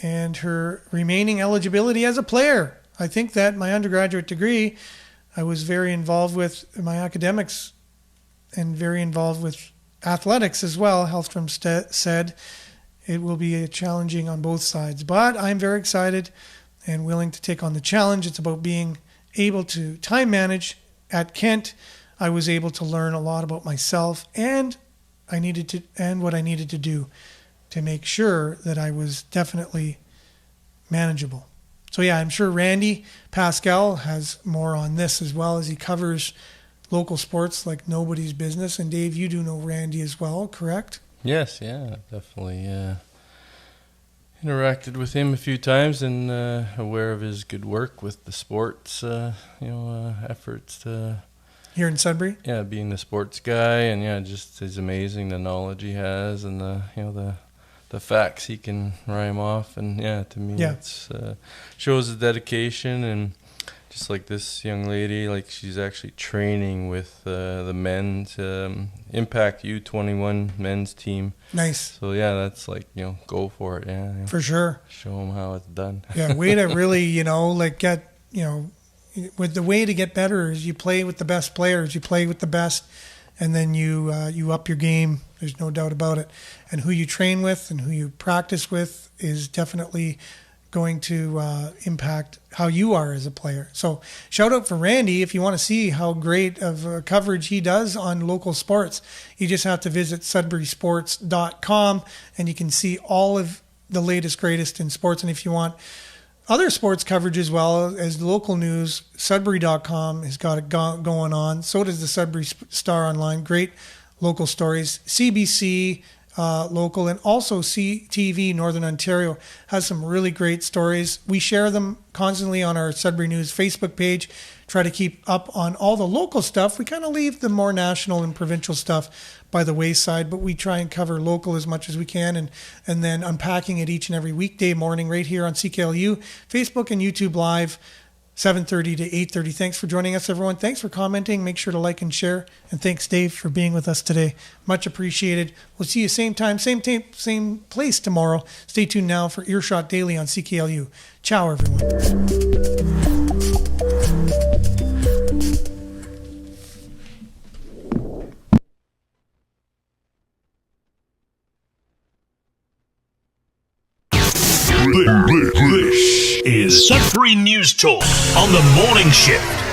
C: and her remaining eligibility as a player. I think that my undergraduate degree, I was very involved with my academics and very involved with athletics as well. Hellstrom said it will be challenging on both sides, but I'm very excited and willing to take on the challenge. It's about being able to time manage. At Kent, I was able to learn a lot about myself and what I needed to do to make sure that I was definitely manageable. So yeah, I'm sure Randy Pascal has more on this as well, as he covers local sports like nobody's business. And Dave, you do know Randy as well, correct?
D: Yes, yeah, definitely. Interacted with him a few times and aware of his good work with the sports, efforts to...
C: Here in Sudbury?
D: Yeah, being the sports guy, and just it's amazing the knowledge he has and the facts he can rhyme off, and to me it's shows his dedication. And just like this young lady, like she's actually training with the men's Impact U21 men's team.
C: Nice.
D: So that's like, go for it.
C: For sure.
D: Show them how it's done.
C: Yeah, way to really get with the way to get better is you play with the best players, you play with the best, and then you up your game. There's no doubt about it. And who you train with and who you practice with is definitely going to impact how you are as a player. So shout out for Randy. If you want to see how great of coverage he does on local sports, you just have to visit sudburysports.com and you can see all of the latest, greatest in sports. And if you want other sports coverage as well as local news, Sudbury.com has got it going on. So does the Sudbury Star Online. Great local stories. CBC local, and also CTV Northern Ontario has some really great stories. We share them constantly on our Sudbury News Facebook page. Try to keep up on all the local stuff. We kind of leave the more national and provincial stuff by the wayside, but we try and cover local as much as we can, and then unpacking it each and every weekday morning right here on CKLU, Facebook and YouTube Live, 7:30 to 8:30. Thanks for joining us, everyone. Thanks for commenting. Make sure to like and share. And thanks, Dave, for being with us today. Much appreciated. We'll see you same time, same place tomorrow. Stay tuned now for Earshot Daily on CKLU. Ciao, everyone.
B: This is Sudbury News Talk on the morning shift.